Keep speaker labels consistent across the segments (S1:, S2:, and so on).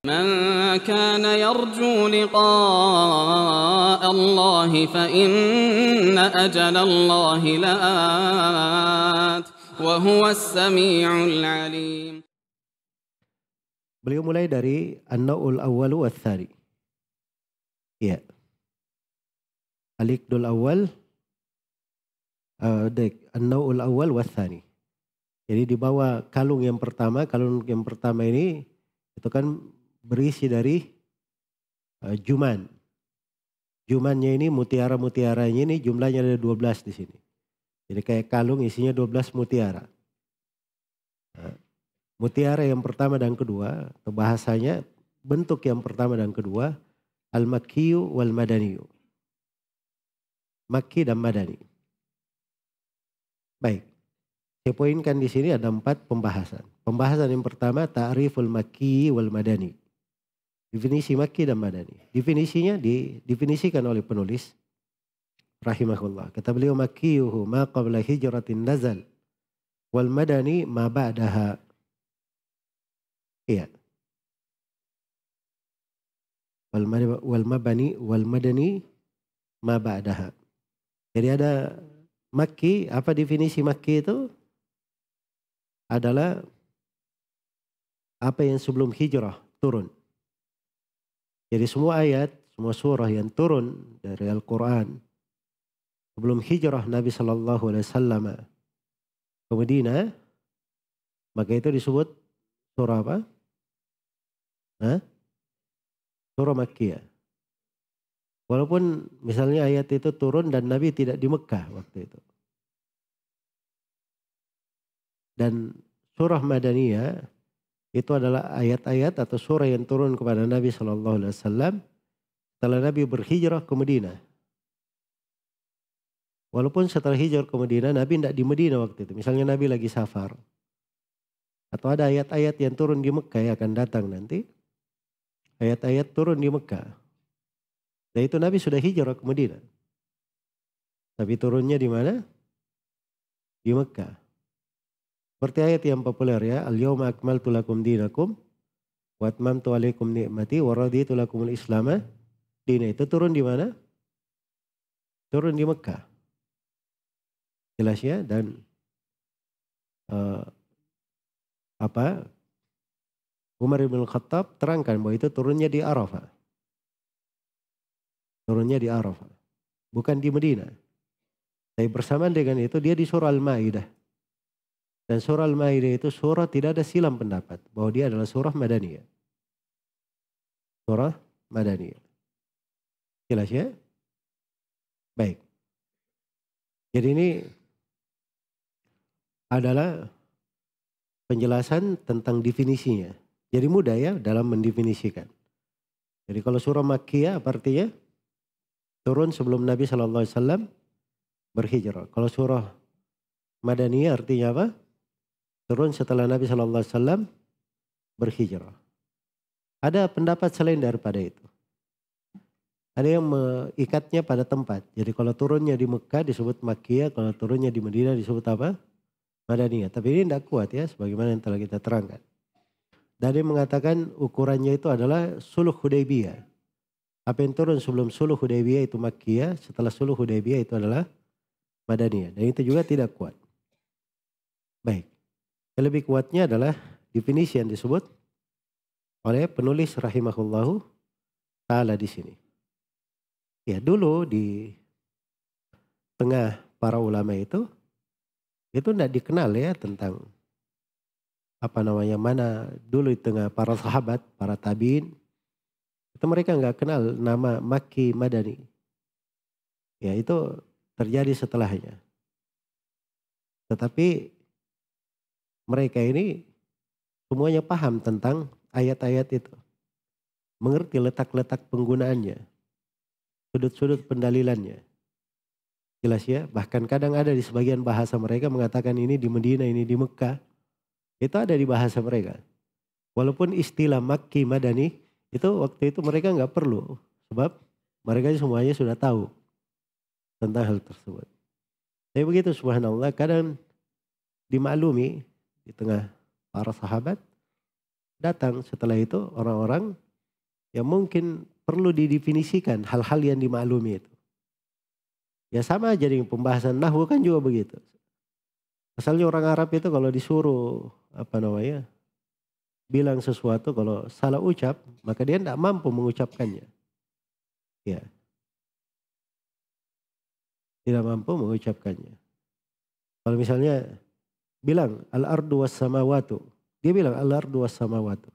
S1: من كان يرجو لقاء الله فإن أجل الله لآت وهو السميع العليم.
S2: Beliau mulai dari an-naw'ul awwalu wath-tsani. Ya. Al-iqdul awal, an-naw'ul awal wath-tsani. Jadi di bawah kalung yang pertama ini itu kan berisi dari juman. Jumannya ini mutiara-mutiaranya ini jumlahnya ada 12 di sini. Jadi kayak kalung isinya 12 mutiara. Nah, mutiara yang pertama dan kedua, atau bahasanya bentuk yang pertama dan kedua, al-makkiyu wal madaniyu. Makki dan madani. Baik. Saya poinkan di sini ada 4 pembahasan. Pembahasan yang pertama, ta'riful makki wal madani. Definisi makki dan madani. Definisinya didefinisikan oleh penulis rahimahullah. Kata beliau, makkiyuhu ma qabla hijratin nazal wal madani ma ba'daha. Iya. Wal madani ma ba'daha. Jadi ada makki, apa definisi makki itu? Adalah apa yang sebelum hijrah turun. Jadi semua ayat, semua surah yang turun dari Al-Quran sebelum hijrah Nabi Sallallahu Alaihi Wasallam ke Madinah, maka itu disebut surah apa? Surah Makkiyah. Walaupun misalnya ayat itu turun dan Nabi tidak di Mekah waktu itu. Dan surah Madaniyah itu adalah ayat-ayat atau surah yang turun kepada Nabi Sallallahu Alaihi Wasallam setelah Nabi berhijrah ke Madinah. Walaupun setelah hijrah ke Madinah, Nabi tidak di Madinah waktu itu. Misalnya Nabi lagi safar. Atau ada ayat-ayat yang turun di Mekah yang akan datang nanti. Ayat-ayat turun di Mekah. Dan itu Nabi sudah hijrah ke Madinah. Tapi turunnya di mana? Di Mekah. Seperti ayat yang populer ya, al-yawma akmaltu lakum dinakum wa atmamtu alaikum ni'mati wa raditu lakumul islama dina. Itu turun di mana? Turun di Mekah. Jelas ya, dan Umar bin Khattab terangkan bahwa itu turunnya di Arafah. Turunnya di Arafah, bukan di Madinah. Tapi bersamaan dengan itu dia di surah Al-Maidah. Dan surah Al-Maidah itu surah tidak ada silam pendapat bahwa dia adalah surah Madaniyah. Surah Madaniyah. Jelas ya? Baik. Jadi ini adalah penjelasan tentang definisinya. Jadi mudah ya dalam mendefinisikan. Jadi kalau surah Makkiyah artinya turun sebelum Nabi SAW berhijrah. Kalau surah Madaniyah artinya apa? Turun setelah Nabi SAW berhijrah. Ada pendapat selain daripada itu. Ada yang mengikatnya pada tempat. Jadi kalau turunnya di Mekah disebut Makkiyah, kalau turunnya di Madinah disebut apa? Madaniyah. Tapi ini tidak kuat ya, sebagaimana yang telah kita terangkan. Dan dia mengatakan ukurannya itu adalah Suluh Hudaybiyah. Apa yang turun sebelum Suluh Hudaybiyah itu Makkiyah, setelah Suluh Hudaybiyah itu adalah Madaniyah. Dan itu juga tidak kuat. Baik. Yang lebih kuatnya adalah definisi yang disebut oleh penulis rahimahullahu ta'ala di sini. Ya dulu di tengah para ulama itu tidak dikenal ya tentang mana dulu di tengah para sahabat, para tabiin, itu mereka nggak kenal nama Makki Madani. Ya itu terjadi setelahnya. Tetapi mereka ini semuanya paham tentang ayat-ayat itu. Mengerti letak-letak penggunaannya. Sudut-sudut pendalilannya. Jelas ya, bahkan kadang ada di sebagian bahasa mereka mengatakan ini di Madinah, ini di Mekah. Itu ada di bahasa mereka. Walaupun istilah Makki Madani itu waktu itu mereka nggak perlu. Sebab mereka semuanya sudah tahu tentang hal tersebut. Tapi begitu subhanallah kadang dimaklumi di tengah para sahabat datang setelah itu orang-orang yang mungkin perlu didefinisikan hal-hal yang dimaklumi itu. Ya sama aja dengan pembahasan nahwu kan juga begitu. Asalnya orang Arab itu kalau disuruh bilang sesuatu kalau salah ucap maka dia tidak mampu mengucapkannya. Ya, tidak mampu mengucapkannya. Kalau misalnya bilang al-ardu was samawatu, dia bilang al-ardu was samawatu.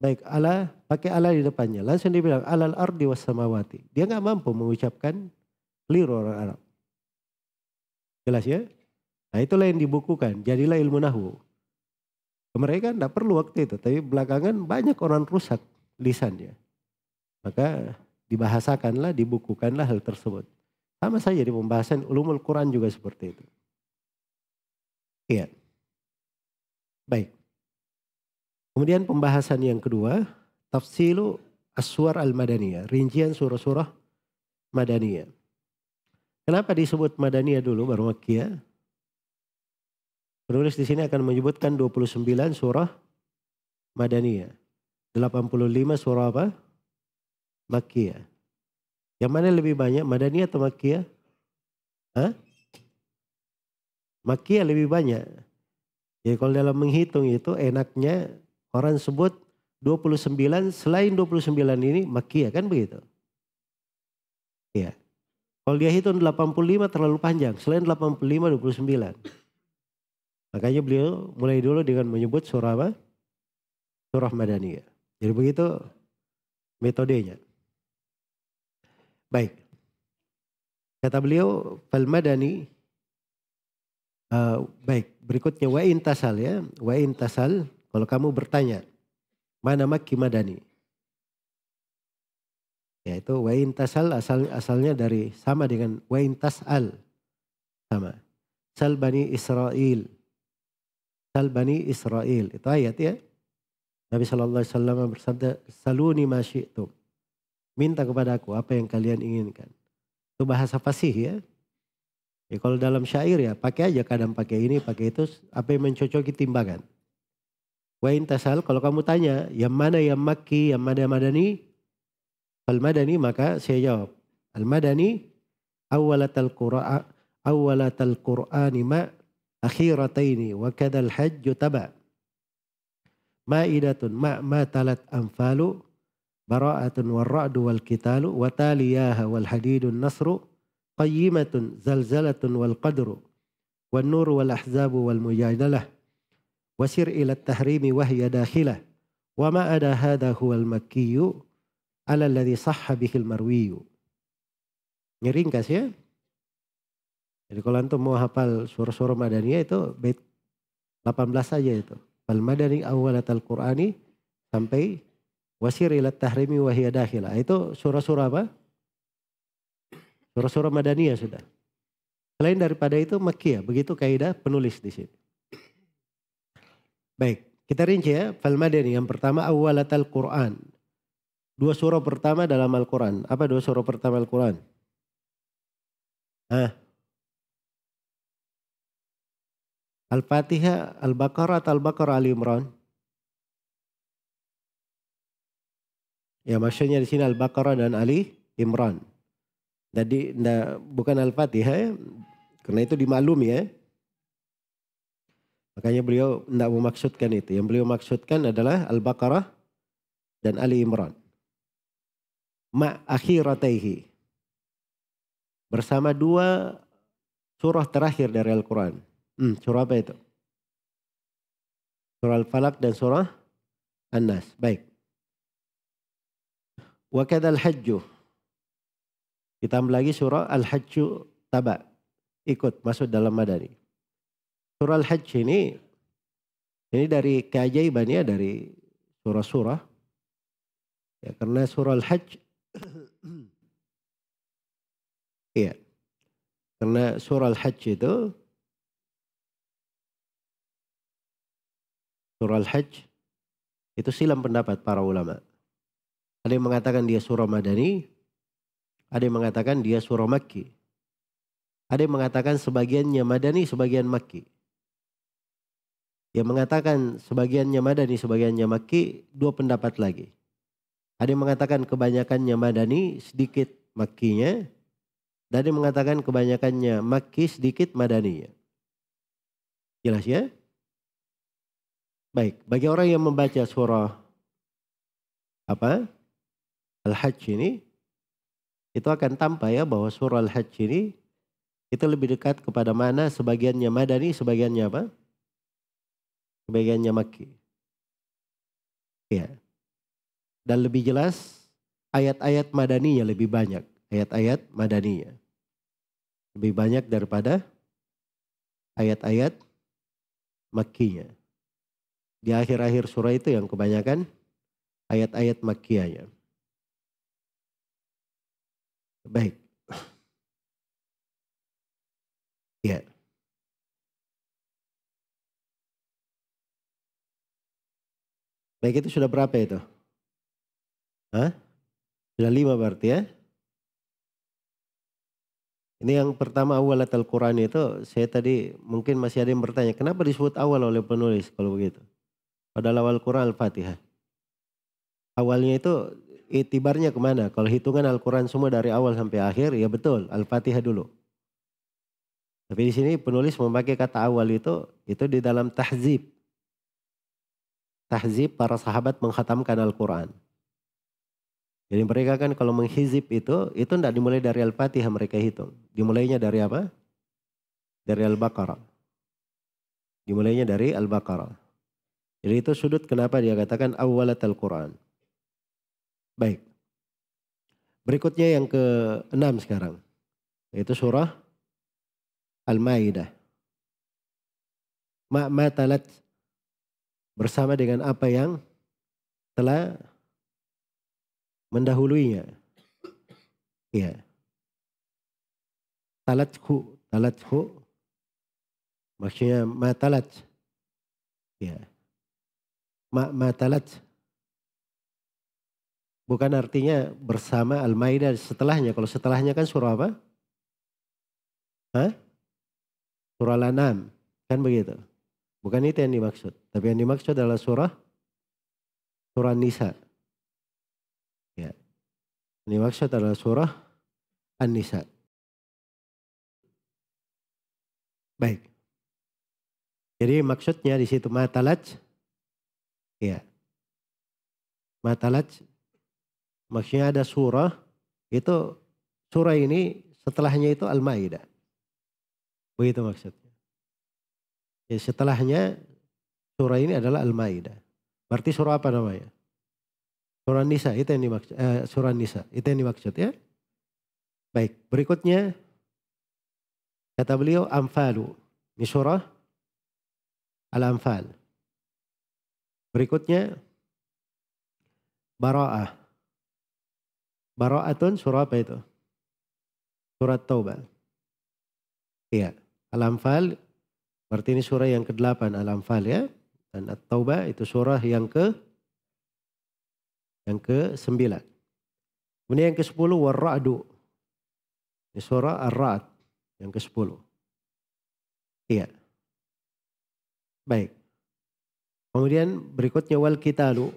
S2: Baik, ala pakai ala di depannya, langsung dia bilang alal ardi was samawati. Dia nggak mampu mengucapkan, keliru orang Arab. Jelas ya? Nah itulah yang dibukukan, jadilah ilmu nahwu. Mereka tidak perlu waktu itu, tapi belakangan banyak orang rusak lisannya. Maka dibahasakanlah, dibukukanlah hal tersebut. Sama saja di pembahasan ulumul Quran juga seperti itu. Iya. Baik. Kemudian pembahasan yang kedua, tafsilu as-suwar al-madaniyah, rincian surah-surah madaniyah. Kenapa disebut madaniyah dulu baru makkiyah? Penulis di sini akan menyebutkan 29 surah madaniyah. 85 surah apa? Makkiyah. Yang mana lebih banyak, madaniyah atau makkiyah? Hah? Makkiyah lebih banyak. Jadi kalau dalam menghitung itu enaknya orang sebut 29, selain 29 ini makkiyah kan begitu? Iya. Kalau dia hitung 85 terlalu panjang, selain 85 29. Makanya beliau mulai dulu dengan menyebut surah apa? Surah Madaniyah. Jadi begitu metodenya. Baik. Kata beliau, fal madani, baik, berikutnya wa intasal ya. Wa intasal, kalau kamu bertanya, mana makki madani? Yaitu wa intasal asalnya dari sama dengan wa intasal. Sama. Sal bani Israel. Sal bani Israel. Itu ayat ya. Nabi SAW bersabda, saluni ma syi'tum. Minta kepadaku apa yang kalian inginkan. Itu bahasa fasih ya. Ya kalau dalam syair ya pakai aja, kadang pakai ini, pakai itu, apa yang mencocoki timbangan. Wa intasal, kalau kamu tanya yang mana yang makki, yang mana madani, fal madani, maka saya jawab. Al madani awwalatal Qur'ani ma akhirataini wa kadal hajju taba. Ma'idatun ma talat anfalu bara'atun warra'du wal kitalu wa taliyaha wal hadidun nasru qayyimatun zalzalatun wal qadru wan nur wal ahzabu wal mujadalah wasir ila tahrimi wahya dakhilah wa ma ada hadha huwal makkiyu ala alladhi sahha bihil marwiyu. Ini ringkas ya. Jadi kalau antum mau hafal surah-surah Madaniyah itu bait 18 saja itu. Fal madani awwalatal Qur'ani sampai wasir ila tahrimi wahya dakhilah. Itu surah-surah apa? Surah-surah Madaniyah sudah. Selain daripada itu makkiyah, begitu kaidah penulis di sini. Baik, kita rinci ya. Fal madani yang pertama awwalatal Qur'an. Dua surah pertama dalam Al-Quran. Apa dua surah pertama Al-Quran? Al-Fatihah, Al-Baqarah atau Al-Baqarah Ali Imran? Ya maksudnya di sini Al-Baqarah dan Ali Imran. Jadi bukan Al-Fatihah ya, karena itu dimaklumi ya. Makanya beliau tidak memaksudkan itu. Yang beliau maksudkan adalah Al-Baqarah dan Ali Imran. Ma akhirataihi. Bersama dua surah terakhir dari Al-Quran. Surah apa itu? Surah Al-Falaq dan surah An-Nas. Baik. Wa kadal hajju. Ditambah lagi surah Al-Hajju taba. Ikut masuk dalam madani. Surah Al-Hajj ini dari keajaibannya dari surah-surah. Ya, karena surah Al-Hajj iya. Karena surah Al-Hajj itu surah Al-Hajj itu silam pendapat para ulama. Ada yang mengatakan dia surah Madani, ada yang mengatakan dia surah Makki. Ada yang mengatakan sebagiannya Madani, sebagian Makki. Yang mengatakan sebagiannya Madani, sebagiannya Makki, dua pendapat lagi. Ada yang mengatakan kebanyakannya Madani, sedikit Makkinya. Dan ada yang mengatakan kebanyakannya Makki, sedikit Madaninya. Jelas ya? Baik, bagi orang yang membaca surah Al-Hajj ini, itu akan tampak ya bahwa surah Al-Hajj ini itu lebih dekat kepada mana sebagiannya Madani, sebagiannya apa? Sebagiannya Makki. Ya. Dan lebih jelas ayat-ayat Madaninya lebih banyak. Ayat-ayat Madaninya lebih banyak daripada ayat-ayat Makkinya. Di akhir-akhir surah itu yang kebanyakan ayat-ayat Makkiyahnya. Baik. Ya. Baik, itu sudah berapa itu? Hah? Sudah 5 berarti ya? Ini yang pertama awalat Al-Quran itu, saya tadi mungkin masih ada yang bertanya, kenapa disebut awal oleh penulis kalau begitu? Padahal awal Quran Al-Fatihah. Awalnya itu itibarnya kemana? Kalau hitungan Al-Quran semua dari awal sampai akhir, ya betul, Al-Fatihah dulu. Tapi di sini penulis memakai kata awal itu di dalam tahzib. Tahzib para sahabat menghatamkan Al-Quran. Jadi mereka kan kalau menghizib itu tidak dimulai dari Al-Fatihah mereka hitung. Dimulainya dari apa? Dari Al-Baqarah. Dimulainya dari Al-Baqarah. Jadi itu sudut kenapa dia katakan awalat Al-Quran. Baik. Berikutnya yang ke-6 sekarang. Yaitu surah Al-Maidah. Ma'matalat bersama dengan apa yang telah mendahuluinya. Ya. Talathu maksudnya matalat. Ya. Ma'matalat bukan artinya bersama Al-Maidah setelahnya. Kalau setelahnya kan surah apa? Hah? Surah Al-An'am. Kan begitu. Bukan itu yang dimaksud. Tapi yang dimaksud adalah surah Nisa. Ya. Ini maksud adalah surah An-Nisa. Baik. Jadi maksudnya di situ matalaj. Ya. Matalaj. Maksudnya ada surah. Itu surah ini setelahnya itu Al-Maidah. Begitu maksudnya. Ya, setelahnya surah ini adalah Al-Maidah. Berarti surah apa namanya? Surah Nisa, itu yang dimaksud. Surah Nisa, itu yang dimaksud ya. Baik, berikutnya kata beliau Anfalu. Ini surah Al-Anfal. Berikutnya Bara'ah. Bara'atun surah apa itu? Surat Taubah. Iya, Al-Anfal berarti ini surah yang ke-8 Al-Anfal ya. Dan At-Taubah itu surah yang ke-9. Kemudian yang ke-10 War-Ra'du. Ini surah Ar-Ra'd yang ke-10. Iya. Baik. Kemudian berikutnya Wal-Qitalu.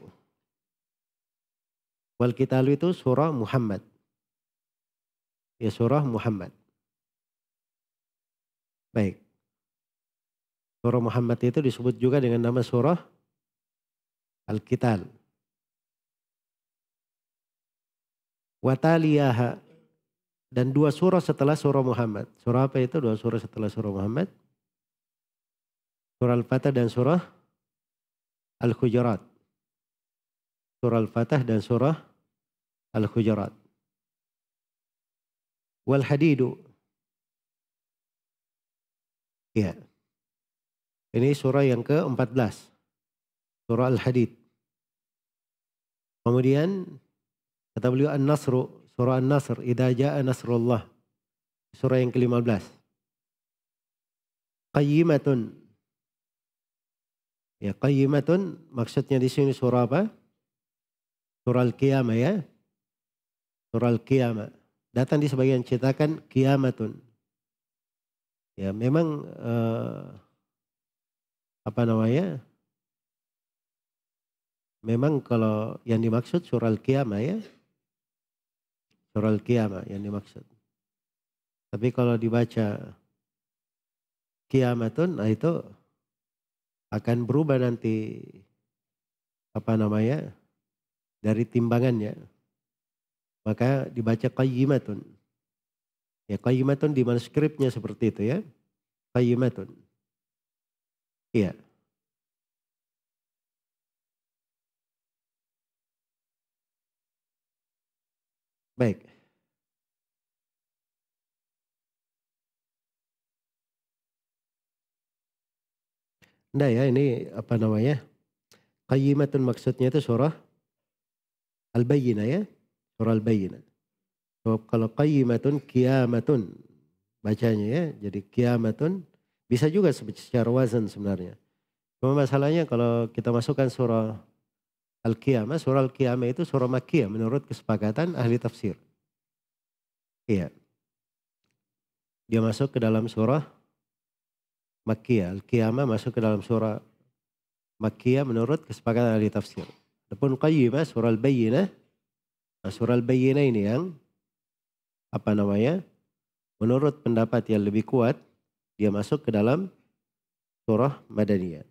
S2: Wal-Qitalu itu surah Muhammad. Ya surah Muhammad. Baik. Surah Muhammad itu disebut juga dengan nama surah Al-Qital. Wataliyaha. Dan 2 surah setelah surah Muhammad. Surah apa itu? 2 surah setelah surah Muhammad. Surah Al-Fatah dan surah Al-Hujurat. Surah Al-Fatah dan surah Al-Hujurat. Wal-Hadidu. Ya. Ini surah yang ke-14. Surah Al-Hadid. Kemudian kata beliau An-Nasru. Surah An-Nasr. Idza jaa nasrullah. Surah yang ke-15. Qayyimatun. Ya, qayyimatun maksudnya di sini surah apa? Surah Al-Qiyamah ya. Surah Al-Qiyamah. Datang di sebagian cetakan Qiyamatun. Ya, memang apa namanya? Memang kalau yang dimaksud surah Al-Qiyamah ya. Surah Al-Qiyamah yang dimaksud. Tapi kalau dibaca Qiyamatun, nah itu akan berubah nanti apa namanya? Dari timbangannya. Maka dibaca Qayyimatun. Ya Qayyimatun di manuskripnya seperti itu ya. Qayyimatun. Iya. Baik. Nah ya ini apa namanya? Qayyimatun maksudnya itu surah Al-Bayyinah ya. Surah Al-Bayyinah. So, kalau qayyimatun qiyamatun bacanya ya. Jadi qiyamatun bisa juga secara wazan sebenarnya. Cuma masalahnya kalau kita masukkan surah Al-Qiyamah, surah Al-Qiyamah itu surah Makkiyah menurut kesepakatan ahli tafsir. Iya. Dia masuk ke dalam surah Makkiyah. Al-Qiyamah masuk ke dalam surah Makkiyah menurut kesepakatan ahli tafsir. Adapun Qayyimah surah Al-Bayyinah. Nah, surah Al-Bayyinah ini yang apa namanya? Menurut pendapat yang lebih kuat, dia masuk ke dalam surah Madaniyah.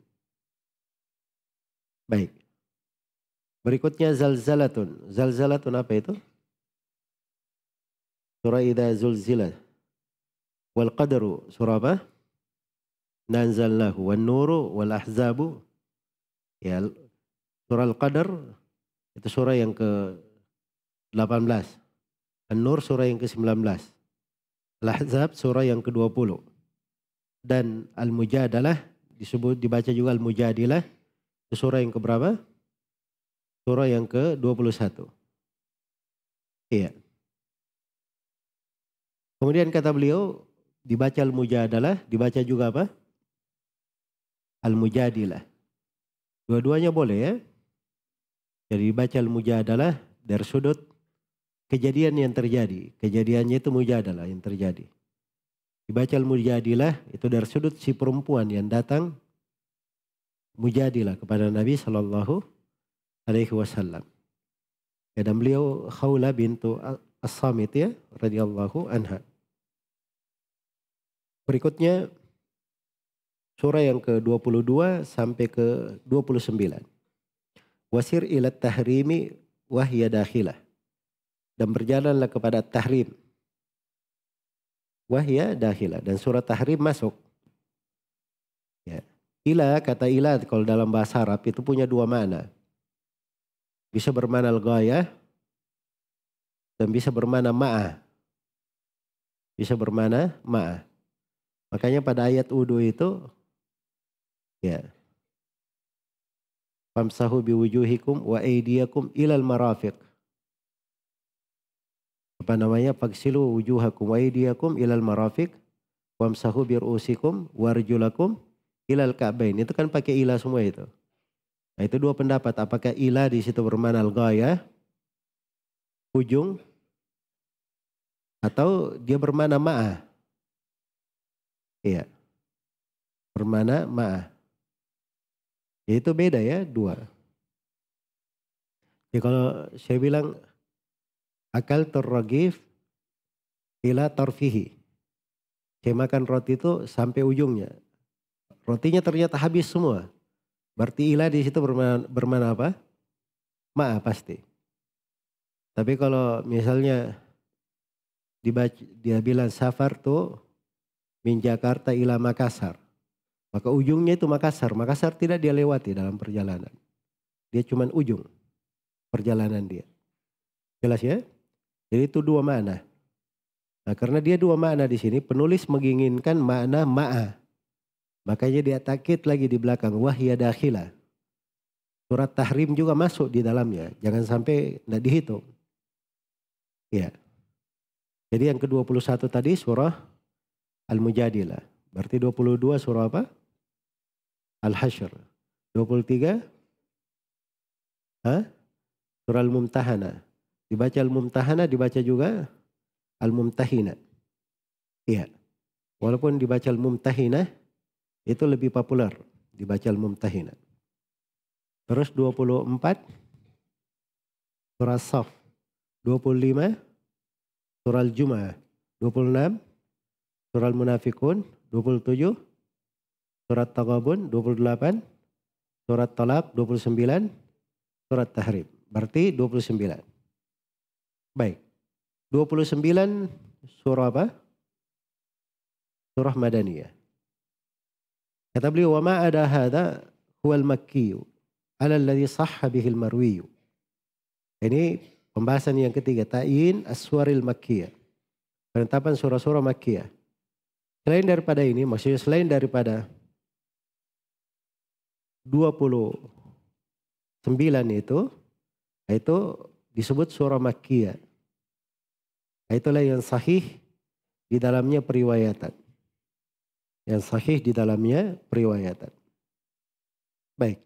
S2: Baik. Berikutnya Zalzalatun. Zalzalatun apa itu? Surah Idza Zulzilat. Wal Qadaru surah apa? Nanzalnahu wan nuru wal ahzabu. Ya, surah Al-Qadar itu surah yang ke-18. An-Nur surah yang ke-19. Al-Ahzab surah yang ke-20. Dan Al-Mujadalah dibaca juga Al-Mujadilah itu surah yang keberapa? Surah yang ke-21. Iya. Kemudian kata beliau dibaca Al-Mujadalah, dibaca juga apa? Al-Mujadilah. Dua-duanya boleh ya. Jadi dibaca Al-Mujadalah dari sudut kejadian yang terjadi. Kejadiannya itu mujadalah yang terjadi. Dibaca Al-Mujadilah itu dari sudut si perempuan yang datang mujadilah kepada Nabi SAW. Dan beliau Khawla bintu As-Samit ya radhiyallahu anha. Berikutnya surah yang ke-22 sampai ke-29. Wasir ila tahrimi wahya dakhilah. Dan berjalanlah kepada tahrim. Wahya dakhilah. Dan surah tahrim masuk. Ya. Ila, kata ila kalau dalam bahasa Arab itu punya dua makna. Bisa bermakna al-ghayah dan bisa bermakna ma'ah. Bisa bermakna ma'ah. Makanya pada ayat wudu itu ya. Famsahu biwujuhikum wa aydiyakum ilal marafiq. Apa namanya? Fagsilu wujuhakum wa aydiyakum ilal marafiq. Famsahu birusikum warjulakum ilal ka'bain. Itu kan pakai ila semua itu. Nah, itu dua pendapat. Apakah ila di situ bermakna al-ghayah, ujung, atau dia bermakna ma'ah? Iya. Bermakna ma'ah. Ya itu beda ya, dua. Ya kalau saya bilang akal terragif ila tarfihi. Saya makan roti itu sampai ujungnya. Rotinya ternyata habis semua. Berarti ila di situ bermakna apa? Ma'ah pasti. Tapi kalau misalnya dia bilang safar tuh min Jakarta ila Makassar. Maka ujungnya itu Makassar. Makassar tidak dia lewati dalam perjalanan. Dia cuma ujung perjalanan dia. Jelas ya? Jadi itu dua makna. Nah karena dia dua makna di sini, penulis menginginkan makna ma'ah. Makanya dia takkid lagi di belakang. Wahya dakhilah. Surat tahrim juga masuk di dalamnya. Jangan sampai tidak dihitung. Ya. Jadi yang ke-21 tadi surah Al-Mujadilah. Berarti 22 surah apa? Al-Hasyr. 23 surah Al-Mumtahanah. Dibaca Al-Mumtahanah, dibaca juga Al-Mumtahinah. Iya. Walaupun dibaca Al-Mumtahinah itu lebih populer. dibaca Al-Mumtahinah. Terus 24 surah As-Saff, 25 surah Al-Jumu'ah, 26 surah Al-Munafiqun, 27 surah Taghabun, 28 surah Talaq, 29 surah Tahrim. Berarti 29. Baik. 29 surah apa? Surah Madaniyah. Kata beliau, wa ma ada hadha huwal makkiyu ala alladhi sahha bihil marwiyu. Ini pembahasan yang ketiga, ta'yin as-suwaril makkiyah. Penetapan surah-surah makkiyah. Selain daripada ini, maksudnya selain daripada 29 itu disebut surah makkiyah. Itulah yang sahih di dalamnya periwayatan. Yang sahih di dalamnya periwayatan. Baik.